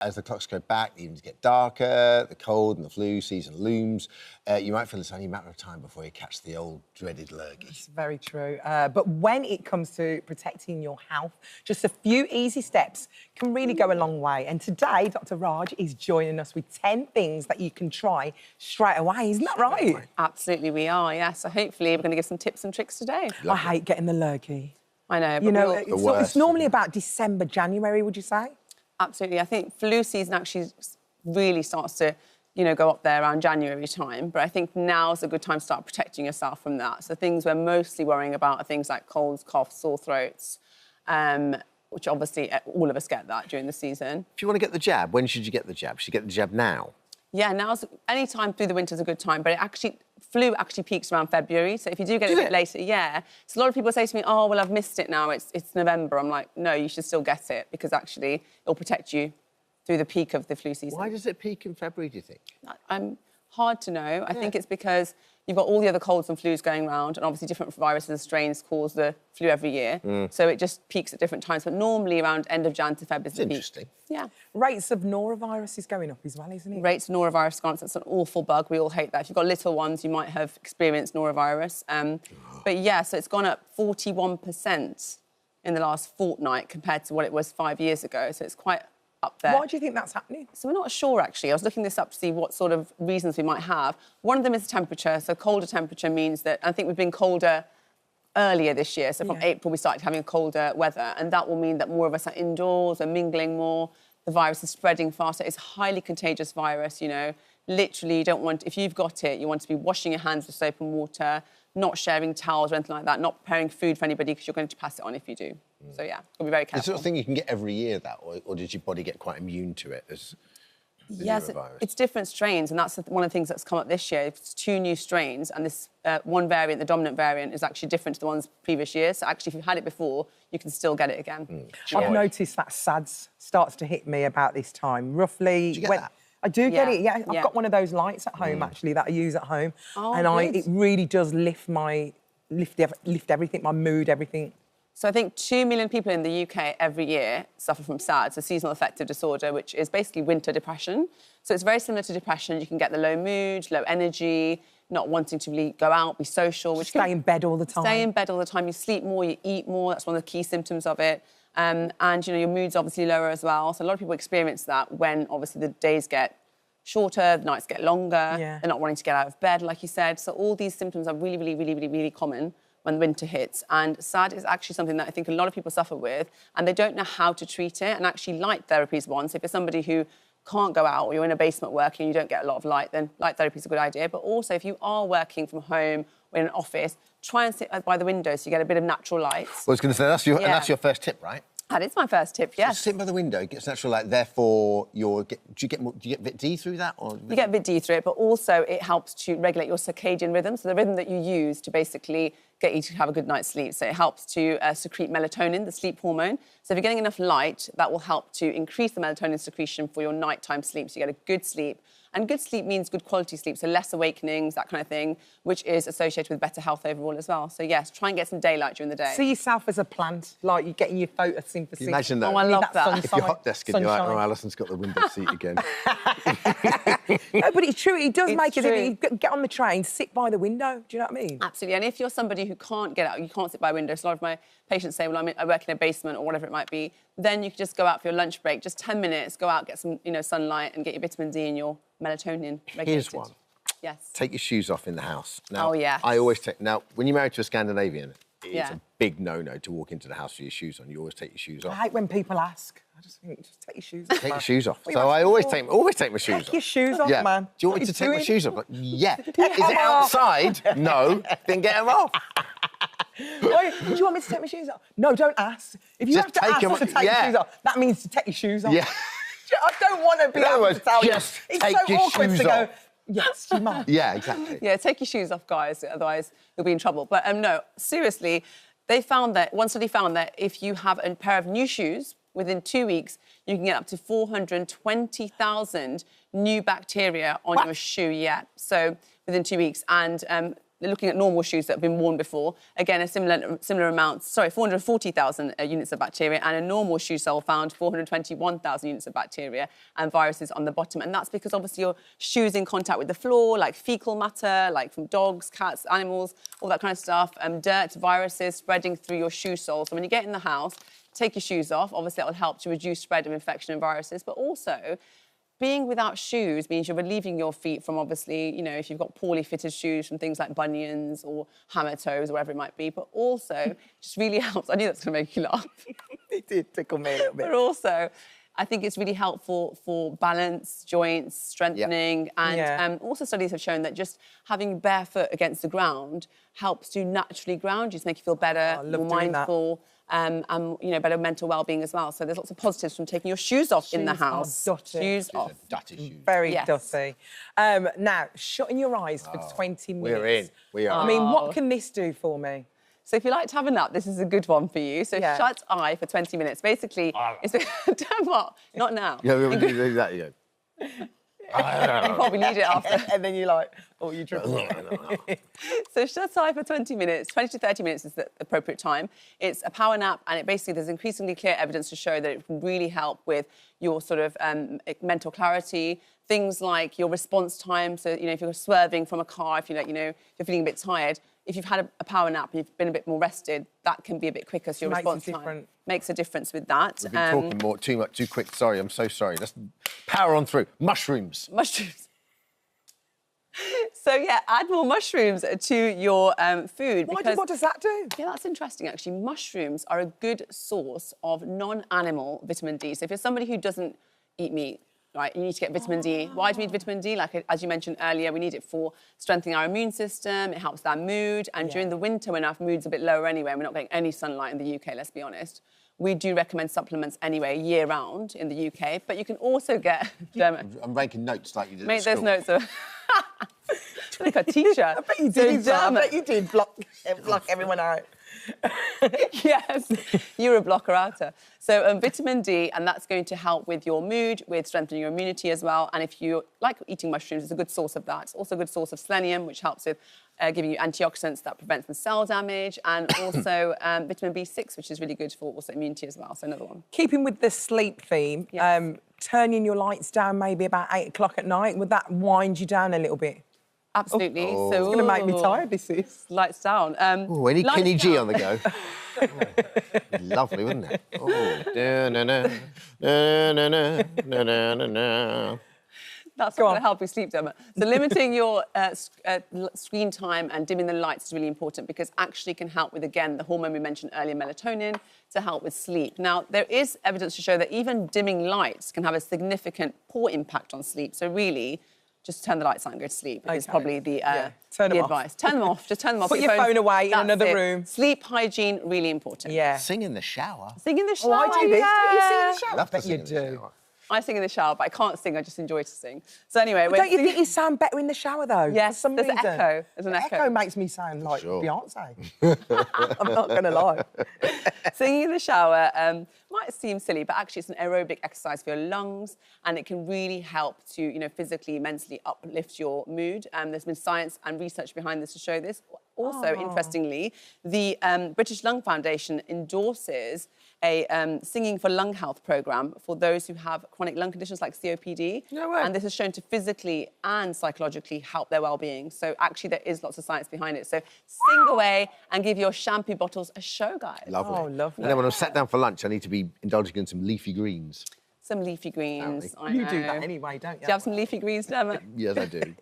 as the clocks go back, the evenings get darker, the cold and the flu season looms. You might feel it's only a matter of time before you catch the old dreaded lurgy. It's very true. But when it comes to protecting your health, just a few easy steps can really go a long way. And today, Dr. Raj is joining us with 10 things that you can try straight away. Isn't that right? Absolutely, we are, yes. So hopefully we're going to give some tips and tricks today. I hate getting the lurgy. I know, but you know, it's normally about December, January, would you say? Absolutely. I think flu season actually really starts to, go up there around January time. But I think now's a good time to start protecting yourself from that. So things we're mostly worrying about are things like colds, coughs, sore throats, which obviously all of us get that during the season. If you want to get the jab, when should you get the jab? Should you get the jab now? Yeah, any time through the winter is a good time. But flu actually peaks around February. So if you do get it a bit later, yeah. So a lot of people say to me, oh, well, I've missed it now. It's November. I'm like, no, you should still get it because actually it'll protect you through the peak of the flu season. Why does it peak in February, do you think? Hard to know. I think it's because you've got all the other colds and flus going around, and obviously different viruses and strains cause the flu every year. So it just peaks at different times, but normally around end of Jan to Feb is the peak. Interesting. Yeah. Rates of norovirus is going up as well, isn't it? Rates of norovirus gone up. That's an awful bug. We all hate that. If you've got little ones, you might have experienced norovirus. But yeah, so it's gone up 41% in the last fortnight compared to what it was 5 years ago. So it's quite up there. Why do you think that's happening? So we're not sure, actually. I was looking this up to see what sort of reasons we might have. One of them is the temperature. So colder temperature means that I think we've been colder earlier this year. So from April, we started having colder weather, and that will mean that more of us are indoors, we're mingling more, the virus is spreading faster. It's a highly contagious virus, Literally, you don't want... If you've got it, you want to be washing your hands with soap and water, not sharing towels or anything like that, not preparing food for anybody because you're going to pass it on if you do. So, yeah, got to be very careful. The sort of thing you can get every year, that, or does your body get quite immune to it as the norovirus? It's different strains, and that's one of the things that's come up this year. It's 2 new strains, and this one variant, the dominant variant, is actually different to the ones previous years. So, actually, if you've had it before, you can still get it again. I've noticed that SADS starts to hit me about this time, roughly. Do you get that? I do get it, yeah. I've got one of those lights at home, actually, that I use at home. Oh, and it really does lift everything, my mood, everything. So I think 2 million people in the UK every year suffer from SADS, a seasonal affective disorder, which is basically winter depression. So it's very similar to depression. You can get the low mood, low energy, not wanting to really go out, be social. Stay in bed all the time. Stay in bed all the time. You sleep more, you eat more. That's one of the key symptoms of it. And, your mood's obviously lower as well. So a lot of people experience that when, obviously, the days get shorter, the nights get longer. They're not wanting to get out of bed, like you said. So all these symptoms are really, really, really, really, really common when winter hits. And SAD is actually something that I think a lot of people suffer with, and they don't know how to treat it. And actually, light therapy is one. So if you're somebody who can't go out or you're in a basement working and you don't get a lot of light, then light therapy is a good idea. But also, if you are working from home or in an office, try and sit by the window so you get a bit of natural light. Well, I was going to say, that's your first tip, right? That is my first tip, yes. So sit by the window, gets natural light, therefore do you get vit D through that? Or you get vit D through it, but also it helps to regulate your circadian rhythm, so the rhythm that you use to basically get you to have a good night's sleep. So it helps to secrete melatonin, the sleep hormone. So if you're getting enough light, that will help to increase the melatonin secretion for your nighttime sleep, so you get a good sleep. And good sleep means good quality sleep, so less awakenings, that kind of thing, which is associated with better health overall as well. So, yes, try and get some daylight during the day. See yourself as a plant, like you're getting your photosynthesis. Can you imagine that? Oh, I love that. If you're hot desking, you're like, oh, Alison's got the window seat again. No, but it's true. It does make it... You get on the train, sit by the window. Do you know what I mean? Absolutely. And if you're somebody who can't get out, you can't sit by a window, so a lot of my patients say, well, I work in a basement or whatever it might be, then you can just go out for your lunch break, just 10 minutes, go out, get some, sunlight and get your vitamin D and your melatonin regulated. Here's one. Yes. Take your shoes off in the house. Now, oh, yeah. I always take... Now, when you're married to a Scandinavian, it's a big no-no to walk into the house with your shoes on. You always take your shoes off. I hate when people ask. I just think, just take your shoes off. Take your shoes off. So I always take my shoes off. Take your shoes off, man. Do you want me to take my shoes off? Like, yeah. Is Take it outside? No. Then get them off. Do you want me to take my shoes off? No, don't ask. If you have to ask to take your shoes off, that means to take your shoes off. Yeah. I don't want to be able to tell you. Just it's take so your awkward shoes to go, off. yes, you might. Yeah, exactly. Yeah, take your shoes off, guys, otherwise you'll be in trouble. But no, seriously, one study found that if you have a pair of new shoes, within 2 weeks, you can get up to 420,000 new bacteria on your shoe, so within 2 weeks. And looking at normal shoes that have been worn before, again, a similar amount, 440,000 units of bacteria, and a normal shoe sole found 421,000 units of bacteria and viruses on the bottom. And that's because obviously your shoes in contact with the floor, like fecal matter, like from dogs, cats, animals, all that kind of stuff, dirt, viruses spreading through your shoe sole. So when you get in the house, take your shoes off. Obviously, that will help to reduce spread of infection and viruses, but also being without shoes means you're relieving your feet from, obviously, you know, if you've got poorly fitted shoes, from things like bunions or hammer toes or whatever it might be, but also just really helps. I knew that's going to make you laugh. It did tickle me a little bit. But also, I think it's really helpful for balance, joints, strengthening, and also studies have shown that just having barefoot against the ground helps to naturally ground you, to make you feel better, more mindful. And you know, better mental well-being as well. So there's lots of positives from taking your shoes off in the house. Shoes off. Dirty shoes. Very dirty. Now, shutting your eyes for 20 minutes. We're in. We are. I mean, what can this do for me? So if you like to have a nap, this is a good one for you. So shut eye for 20 minutes. Basically, it's damn what? Not now. Yeah, we do that, you go. You probably need it after. And then you're like, oh, you drink. So shut eye for 20 minutes. 20 to 30 minutes is the appropriate time. It's a power nap, and it basically, there's increasingly clear evidence to show that it can really help with your sort of mental clarity. Things like your response time. So, you know, if you're swerving from a car, if you're feeling a bit tired, if you've had a power nap and you've been a bit more rested, that can be a bit quicker. So your response time makes a difference with that. We've been talking too quick. Sorry, I'm so sorry. Let's power on through. Mushrooms. Mushrooms. So, yeah, add more mushrooms to your food. What does that do? Yeah, that's interesting, actually. Mushrooms are a good source of non-animal vitamin D. So if you're somebody who doesn't eat meat, right, you need to get vitamin D. Why do we need vitamin D? Like, as you mentioned earlier, we need it for strengthening our immune system. It helps our mood. And during the winter, when our mood's a bit lower anyway, and we're not getting any sunlight in the UK, let's be honest, we do recommend supplements anyway, year-round in the UK. But you can also get... I'm making notes like you did Mate, at school. there's notes. Like a teacher. I bet you did. I bet you did block everyone out. Yes, you're a blocker outer. So vitamin D, and that's going to help with your mood, with strengthening your immunity as well. And if you like eating mushrooms, it's a good source of that. It's also a good source of selenium, which helps with giving you antioxidants that prevents the cell damage, and also vitamin B6, which is really good for also immunity as well. So another one. Keeping with the sleep theme, turning your lights down maybe about 8 o'clock at night, would that wind you down a little bit? Absolutely. Oh. So it's going to make me tired, this is. Lights down. Any Kenny G on the go? Lovely, wouldn't it? Oh. That's not going to help you sleep, Gemma. So limiting your screen time and dimming the lights is really important, because actually can help with, again, the hormone we mentioned earlier, melatonin, to help with sleep. Now, there is evidence to show that even dimming lights can have a significant poor impact on sleep. So really, just turn the lights on and go to sleep. Is probably the advice. Turn them off. Just turn them off. Put your phone away in another room. Sleep hygiene, really important. Yeah. Sing in the shower. Sing in the shower. Oh, I do this. Yeah. Don't you sing in the shower? I love to Bet sing you in the do. shower. I sing in the shower, but I can't sing. I just enjoy to sing. So anyway... But don't you think you sound better in the shower, though? Yes, for some there's reason. an echo. There's an echo. Echo makes me sound like Sure. Beyonce. I'm not going to lie. Singing in the shower might seem silly, but actually it's an aerobic exercise for your lungs, and it can really help to, you know, physically, mentally uplift your mood. There's been science and research behind this to show this. Also, interestingly, the British Lung Foundation endorses a singing for lung health programme for those who have chronic lung conditions like COPD. No way. And this is shown to physically and psychologically help their well-being. So actually there is lots of science behind it. So sing away and give your shampoo bottles a show, guys. Lovely. Oh, lovely. And then when I'm sat down for lunch, I need to be indulging in some leafy greens. Some leafy greens. I You know. do that anyway, don't you? Do you have some leafy greens, Gemma? Yes, I do.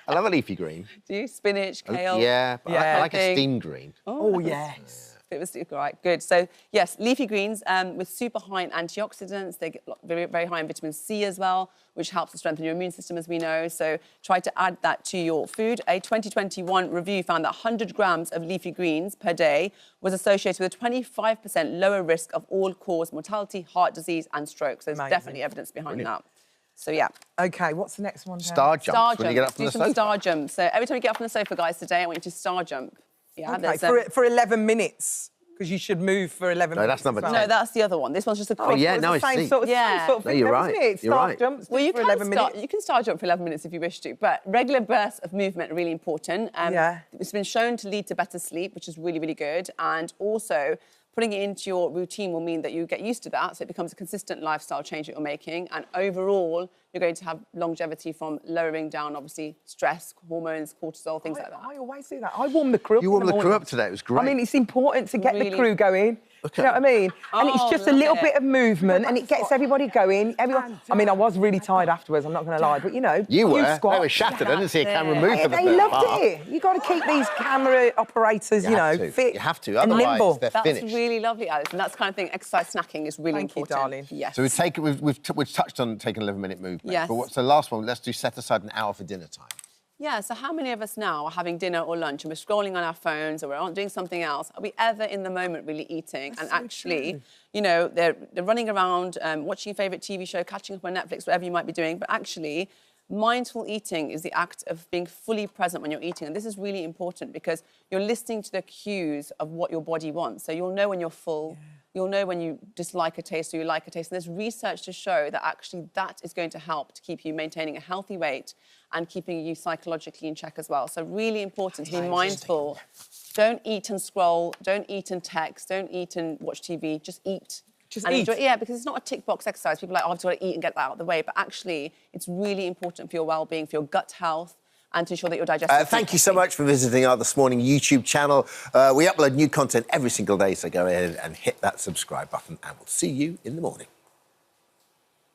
I love a leafy green. Do you? Spinach, kale? Yeah, but I like a Thing. steamed green. Oh, yes. It was all right, good. So, yes, leafy greens with super high in antioxidants. They get very, very high in vitamin C as well, which helps to strengthen your immune system, as we know. So try to add that to your food. A 2021 review found that 100 grams of leafy greens per day was associated with a 25% lower risk of all-cause mortality, heart disease and stroke. So there's definitely evidence behind that. So, yeah. OK, what's the next one? Star jumps Star when you get up jump. from Do the some sofa. star jump. So every time you get up from the sofa, guys, today, I want you to star jump. Yeah, Okay, for 11 minutes. Because you should move for 11 No, minutes. that's number as well. 10. No, that's the other one. This one's just a quick. Oh, yeah, It's no, the I same see. sort of, Yeah. same sort of No, thing, you're though, right. isn't it? You're Staff right. jumps, Well, you for can 11 minutes. you can start jump for 11 minutes if you wish to, but regular bursts of movement are really important. Yeah. It's been shown to lead to better sleep, which is really, really good. And also, putting it into your routine will mean that you get used to that, so it becomes a consistent lifestyle change that you're making. And overall, you're going to have longevity from lowering down, obviously, stress, hormones, cortisol, things like that. I always do that. I warm the crew up. You in warmed the crew morning. up today. It was great. I mean, it's important to get the Really- crew going. Okay. You know what I mean? And it's Oh, just a love little it. bit of movement, and it gets everybody going. Everyone. I mean, I was really tired afterwards. I'm not going to lie, but you know, You were. They squats. were shattered. I didn't see a camera move for the They first loved half. it. You got to keep these camera operators, you have know, to. fit. You have to, and otherwise nimble. they're That's finished. really lovely, Alice. And that's the kind of thing, exercise snacking is really Thank you, important. darling. Yes. So we've touched on taking an 11-minute move. Yes. But what's the last one? Let's do set aside an hour for dinner time. Yeah, so how many of us now are having dinner or lunch and we're scrolling on our phones or we're doing something else? Are we ever in the moment really eating? And actually, you know, they're running around, watching your favourite TV show, catching up on Netflix, whatever you might be doing. But actually, mindful eating is the act of being fully present when you're eating. And this is really important because you're listening to the cues of what your body wants. So you'll know when you're full. You'll know when you dislike a taste or you like a taste. And there's research to show that actually that is going to help to keep you maintaining a healthy weight and keeping you psychologically in check as well. So really important to be mindful. Don't eat and scroll. Don't eat and text. Don't eat and watch TV. Just eat. Just and eat. enjoy, yeah, because it's not a tick box exercise. People are like, oh, I've got to eat and get that out of the way. But actually, it's really important for your well-being, for your gut health, and to ensure that your digestive. Thank you so much for visiting our This Morning YouTube channel. We upload new content every single day, so go ahead and hit that subscribe button, and we'll see you in the morning.